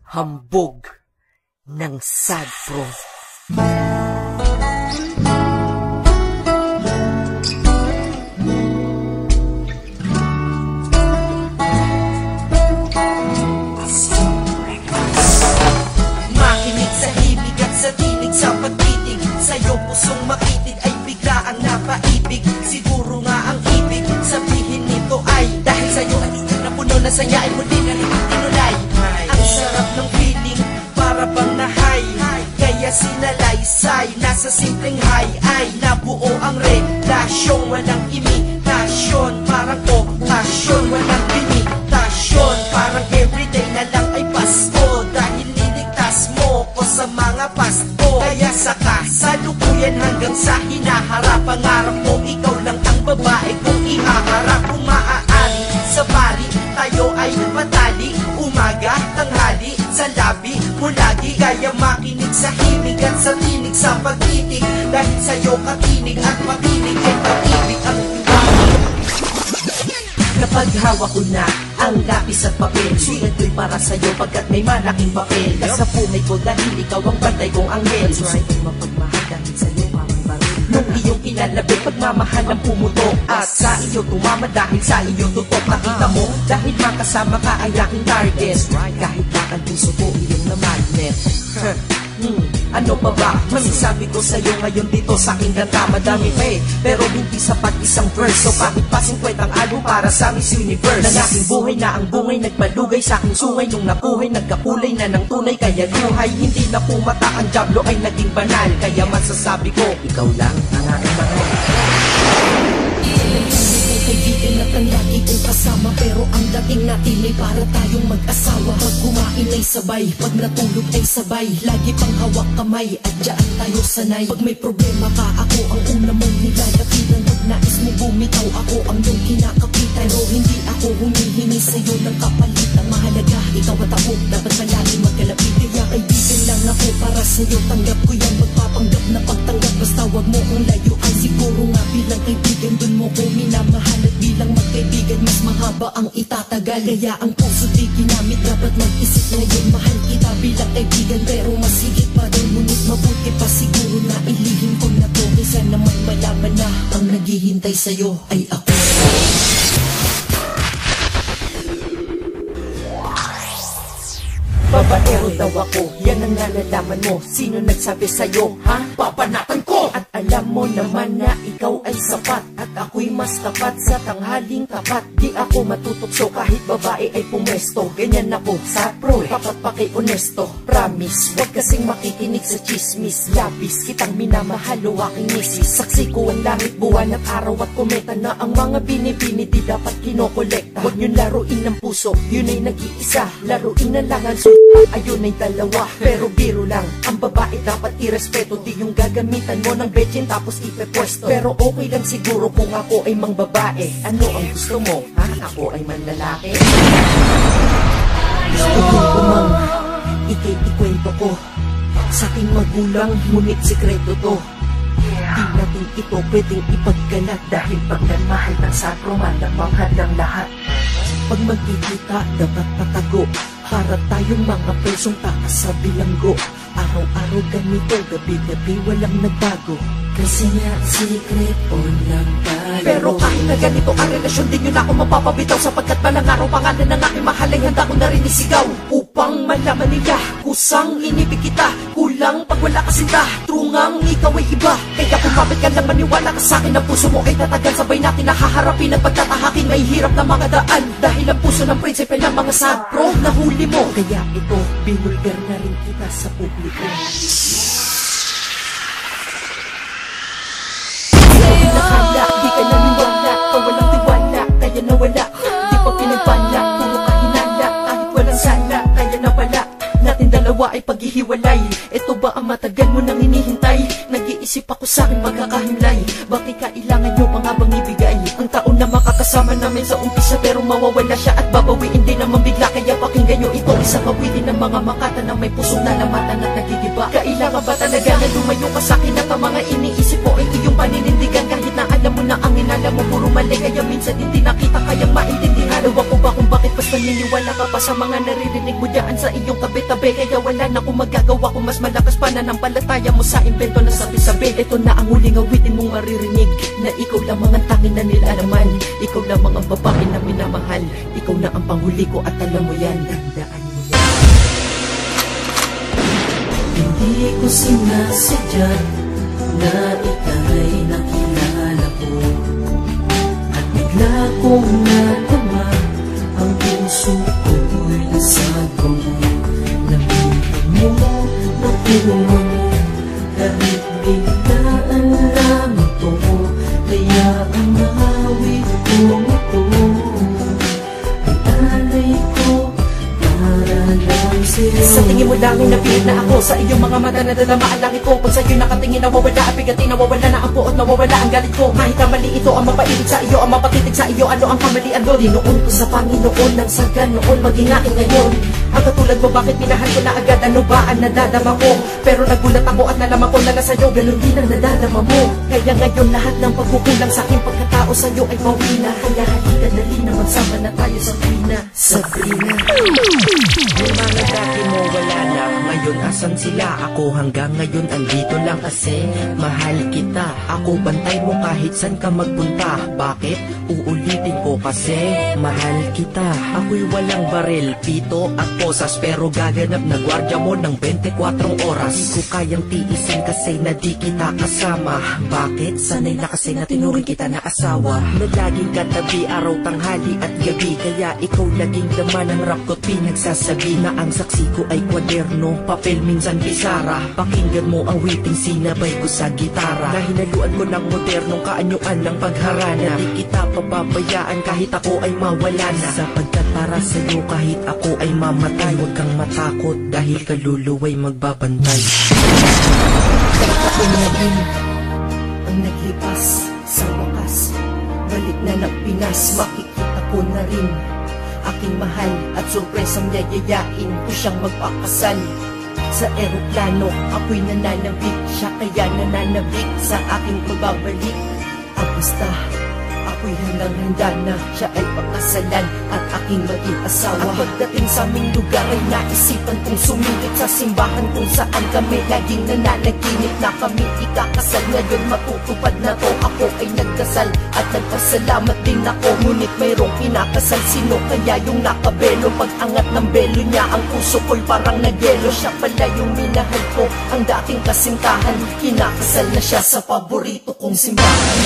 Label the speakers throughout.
Speaker 1: Hambog ng Sad Pro.
Speaker 2: Makinig sa himig at sa tinig sa pagtitig, sa'yo pusong makitig ay bigla ang napaibig. Siguro nga ang ibig sabihin nito ay dahil sa'yo ay napuno na saya ay muli na tinulay. Ang sarap ng feeling para bang nahay, kaya sinalaysay nasa simpleng high ay nabuo ang relasyon. Walang imitasyon, parang okasyon. Walang limitasyon, parang everyday na lang ay Pasko. Dahil niligtas mo ko sa mga pasto, kaya sa kasalukuyan hanggang sa hinaharap, pangarap mo ikaw lang ang babae kung ihaharap. Kung maaari sa pari tayo ay matali, umaga, tanghali, sa labi mo lagi. Kaya makinig sa himig at sa tinig sa pagtitig, dahil sa'yo katinig at makinig ay pag-ibig ang iwanig. Kapag hawak ko na ang lapis at papel, sulat ko'y para sa'yo pagkat may malaking papel. Nasa pungay ko dahil ikaw ang bantay kong anghel. Gusto ko'y mapagmahal dahil sa'yo parang baril. Nung iyong kinalabi, pagmamahal ang pumutok, at sa iyo tumama dahil sa iyo tutok. Nakita mo, dahil makasama ka ay aking target. Kahit bakal puso ko iyong na magnet. Ano pa ba? Masasabi ko sa'yo ngayon dito sa aking ganda. Madami pa pero hindi sapat isang verse. So bakit pa 50 ang album para sa Miss Universe? Ng aking buhay na ang bungay nagpalugay sa aking sungay. Nung nabuhay nagkakulay na ng tunay, kaya luhay hindi na pumata. Ang diablo ay naging banal, kaya masasabi ko ikaw lang ang aking mahal.
Speaker 3: Kaibigan at ang lagi kong kasama, pero ang dating natin ay para tayong mag-asawa. Pag kumain ay sabay, pag natulog ay sabay, lagi pang hawak kamay at dyan tayo sanay. Pag may problema ka, ako ang una mong nilalapitan. Pag nais mo bumitaw, ako ang iyong kinakapitan. Pero hindi ako humihingi sa'yo ng kapalit. Ang mahalaga, ikaw at ako, dapat palagi magkalapit. Kaya kaibigan lang ako para sa'yo, tanggap ko yan. Magpapanggap na pagtanggap, basta wag mo kong layuan. Siguro nga bilang kaibigan, dun mo ko minamahal. At bilang magkaibigan, mas mahaba ang itatagal. Kaya ang puso di ginamit, dapat mag-isip ngayon. Mahal kita bilang kaibigan, pero mas higit pa rin. Ngunit mabuti pa siguro na ilihim ko na to, kaysa naman malaman na ang naghihintay sa'yo ay ako.
Speaker 2: Babaero daw ako, yan ang nalalaman mo. Sino nagsabi sa'yo, ha? Papanatan ko! At alam mo naman na ikaw ay sapat, at ako'y mas tapat sa tanghaling tapat. Di ako matutokso kahit babae ay pumesto. Ganyan ako, sa pro, tapat pa kay honesto. Promise, huwag kasing makikinig sa chismis. Labis, kitang minamahal o aking misis. Saksi ko ang langit, buwan at araw at kometa, na ang mga binibini di dapat kinokolekta. Huwag niyong laruin ng puso, yun ay nag-iisa. Laruin na lang ang ayun ay dalawa, pero biro lang. Ang babae dapat irespeto, di yung gagamitan mo ng betchin tapos ipepwesto. Pero okay lang siguro kung ako ay mang babae. Ano ang gusto mo? Ha? Ako ay man lalaki? Gusto ko mang ikwento ko sa aking magulang, ngunit sikreto to. Di natin ito pwedeng ipagkalat, dahil pag nanmahal ng sakro, malamanghad ng lahat. Pag magkikita, dapat patago, para tayong mga presong takas sa bilanggo. Araw-araw ganito, gabi-gabi walang nagbago, kasi nga sikreto lang tayo. Pero kahit na ganito ang relasyon, di nyo na ako mapapabitaw, sapagkat balang araw pangalan ng aking mahal ay handa ko na rin isigaw. Upang malaman nila, kusang inibig kita, kulang pag wala ka sinta, trungang ikaw ay iba. Kaya kumapit ka lang, maniwala ka sa'kin, ang puso mo ay tatagal. Sabay natin nahaharapin at pagtatahakin may hirap na mga daan, dahil ang puso ng prinsipe ng mga sad pro nahuli mo. Kaya ito, binulgar na rin kita sa publiko. Nakala, di ka naniwala, kawalang tiwala, kaya nawala. Di pa pinagpala, puro kahinala, kahit walang sala, kaya nawala. Natin dalawa ay paghihiwalay. Ito ba ang matagal mo nang hinihintay? Nag-iisip ako sa'kin magkakahimlay. Bakit kailangan nyo pa nga bang ibigay ang taon na makakasama namin sa umpisa, pero mawawala siya at babawiin din naman bigla. Kaya pakinggan nyo ito, isang awitin ng mga makata na may pusong nalamatan at nagigiba. Kailangan ba talaga na lumayo ka sa'kin at ang mga iniisip mo ay iyong paninindigan? Kahit na alam mo na ang inala mo puro mali, kaya minsan hindi nakita kayang maintindihan. Ewan ko ba kung bakit
Speaker 3: naniniwala ka pa sa mga naririnig mo dyan sa iyong tabi-tabi. Kaya wala na akong magagawa kung mas malakas pa na nampalataya mo sa invento na sabi-sabi. Ito na ang huling awitin mong maririnig, na ikaw lamang ang tanging na nilalaman, ikaw lamang ang babae na minamahal, ikaw na ang panghuli ko at alam mo yan. Tandaan mo yan.
Speaker 2: Hindi ko sinasadya na ika'y nakilala ko, at bigla kong natama ang puso ko'y nasago mo. Namitin mo na puno kahit biglaan lang ito, kaya ang awit kong ito ay alay ko para lang sa'yo.
Speaker 3: Sa tingin mo langit na pilit na ako, sa iyong mga mata na dalama ang langit ko. Pag sa'yo nakatingin nawawala ang bigati, nawawala na ang puot, nawawala ang galit ko. Kahit kamali ito ang mapaibig sa iyo, ang mapatitig sa iyo, ano ang kamalian doon? Dinoon ko sa Panginoon ng saga noon, maging akin ngayon. Ang katulad mo, bakit minahal ko na agad? Ano ba ang nadadama ko? Pero nagulat ako at nalaman ko na lang sa'yo, ganun din ang nadadama mo. Kaya ngayon lahat ng pagkukulang sa aking pagkatao sa'yo ay bawi na. Kaya halika dali na magsama na tayo sa Sabrina. Sabrina.
Speaker 1: Yung mga dati mo wala na, ngayon asan sila? Ako hanggang ngayon andito lang kasi mahal kita. Ako bantay mo kahit san ka magpunta. Bakit? Uulitin ko kasi mahal kita. Ako'y walang baril, pito at posas, pero gaganap na gwardya mo ng 24 oras. Di ko kayang tiisin kasi na di kita kasama. Bakit? Sanay na kasi na tinuring kita na asawa, na laging katabi araw, tanghali at gabi. Kaya ikaw laging laman ng rap ko't pinagsasabi na ang saksi ko ay kwaderno, papel, minsan bisara. Pakinggan mo ang waiting sinabay ko sa gitara, na hinaluan ko ng modernong kaanyuan ng pagharana. Di kita pababayaan kahit ako ay mawala na, sapagkat para sa'yo kahit ako ay mamatay. Huwag kang matakot dahil kaluluwa'y magbabantay.
Speaker 3: Ako na din ang naglipas sa wakas, balik na ng Pinas, makikita ko na rin aking mahal at sorpresang yayayain ko siyang magpakasal. Sa eroplano ako'y nananabik, siya kaya nananabik sa aking pagbabalik. Basta ako'y handang-handa na siya ay pagkasalan at aking maging asawa. Ang pagdating sa aming lugar ay naisipan kong sumilip sa simbahan kung saan kami laging nananaginip na kami ikakasal. Ngayon matutupad na to, ako ay nagdasal at nagpasalamat din ako. Ngunit mayroong pinakasal, sino kaya yung nakabelo? Pag-angat ng belo niya, ang puso ko'y parang nagyelo. Siya pala yung minahal ko, ang dating kasintahan. Kinakasal na siya sa paborito kong simbahan.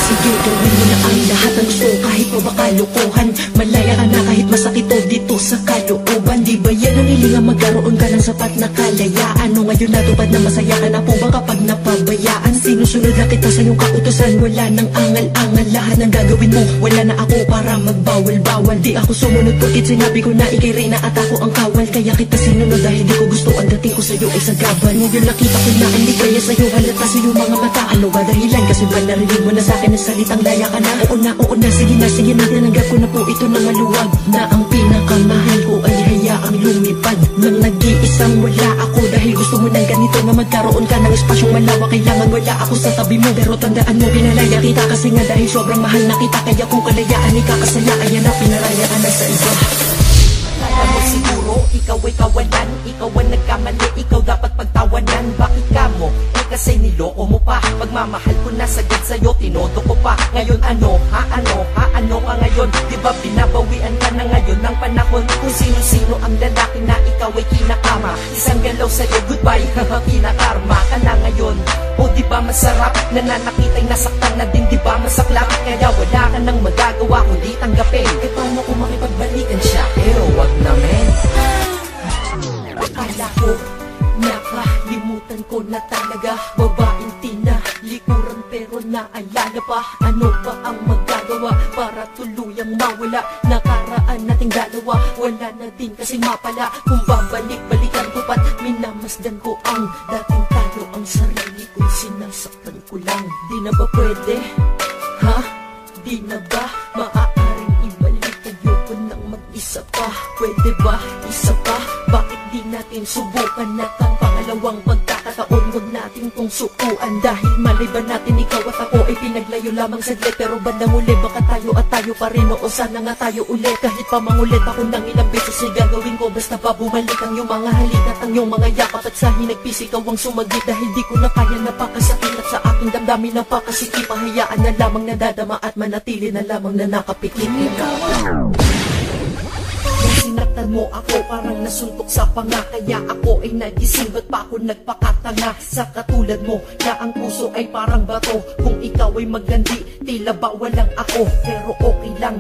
Speaker 3: Sige, gawin mo na ang lahat ng gusto kahit pa baka lokohan. Malaya ka na kahit masakit o dito sa kalooban. Di ba yan ang hilinga magkaroon ka ng sapat na kalayaan? O ngayon natupad na masaya ka na po ba kapag napabayaan? Sinusunod na kita sa iyong kautusan, wala nang angal-angal. Lahat ng gagawin mo, wala na ako para magbawal-bawal. Di ako sumunod porkit sinabi ko na ikay Reyna at ako ang kawal. Kaya kita sinunod dahil di ko gusto ang dating ko sa'yo ay sagaban. Ngayon nakita ko na hindi kaya sa'yo, halata sa iyong mga mata. Ano ba dahilan? Kasi ba narinig mo na sa'kin na salitang laya ka na? Oo na, sige na, tinanggap ko na po ito na maluwag, na ang pinakamahal ko ay hayaang lumipad. Nang nag-iisang wala ako dahil gusto mo ng ganito, na magkaroon ka ng espasyong malawak. Kailangan wala ako sa tabi mo, pero tandaan mo pinalaya kita kasi nga dahil sobrang mahal na kita. Kaya kung kalayaan ikakasala, ayan na pinaraya ka na sa iba. Kala mo siguro ikaw ay kawalan, ikaw ang nagkamali, ikaw dapat pagtawanan. Bakit ka mo? Kasi niloko mo pa, pagmamahal ko na sagad sa'yo, tinodo ko pa. Ngayon ano ka ngayon? Diba binabawian ka na ngayon ng panahon? Kung sino-sino ang lalaki na ikaw ay kinakama, isang galaw sa'yo, goodbye, kinakarma ka na ngayon. O diba masarap, nananakita'y nasaktan na din, diba masaklap? Kaya wala ka nang magagawa kundi tanggapin. E paano kung makipagbalikan siya? Wag na men. Akala ko nakalimutan ko na talaga, babaeng tinalikuran pero naalala pa. Ano ba ang magagawa para tuluyang mawala? Nakaraan nating dalawa, wala na din kasi mapala. Kung babalik-balikan ko pat minamasdan ko ang dating tayo. Ang sarili ko'y sinasaktan ko lang. Di na ba pwede? Ha? Di na ba maaaring ibalik? Ayoko nang mag-isa pa. Pwede ba? Isa pa? Bakit di natin subukan na ang pangalawang pagkakataon? pagkakataon, wag natin tong sukuan. Dahil malay ba natin ikaw at ako ay pinaglayo lamang saglit, pero bandang uli baka tayo at tayo pa rin. O sana nga tayo ulit, kahit pa mangulit ako ng ilang beses ay gagawin ko. Basta pa bumalik ang iyong mga halik at ang iyong mga yakap, at sa hinagpis ikaw ang sumagit. Dahil di ko na kaya, napakasakit at sa aking damdamin napakasikip. Pahayaan na lamang nadadama at manatili na lamang na nakapikit. Sinaktan mo ako, parang nasuntok sa panga. Kaya ako ay nagising, ba't pa ako nagpakatanga? Sa katulad mo, na ang puso ay parang bato. Kung ikaw ay maglandi, tila ba walang ako? Pero okay lang,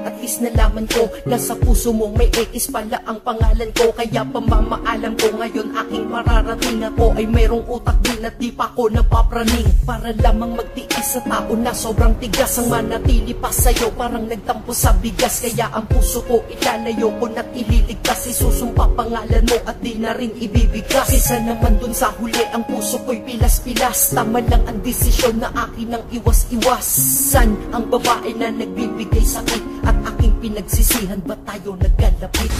Speaker 3: at least nalaman ko na sa puso mo may X pala ang pangalan ko. Kaya pamamaalam ko ngayon aking mararating. Ako ay mayroong utak din at di pa ako napapraning. Para lamang magtiis sa tao na sobrang tigas. Ang manatili pa sa'yo parang nagtampo sa bigas. Kaya ang puso ko ilalayo ko na't ililigtas. Isusumpa pangalan mo at di na rin ibibigkas. Isa naman dun sa huli ang puso ko'y pilas-pilas. Tama lang ang desisyon na akin ang iwas-iwasan. Ang babae na nagbibigay sakit at aking pinagsisihan, ba't tayo nagkalapit?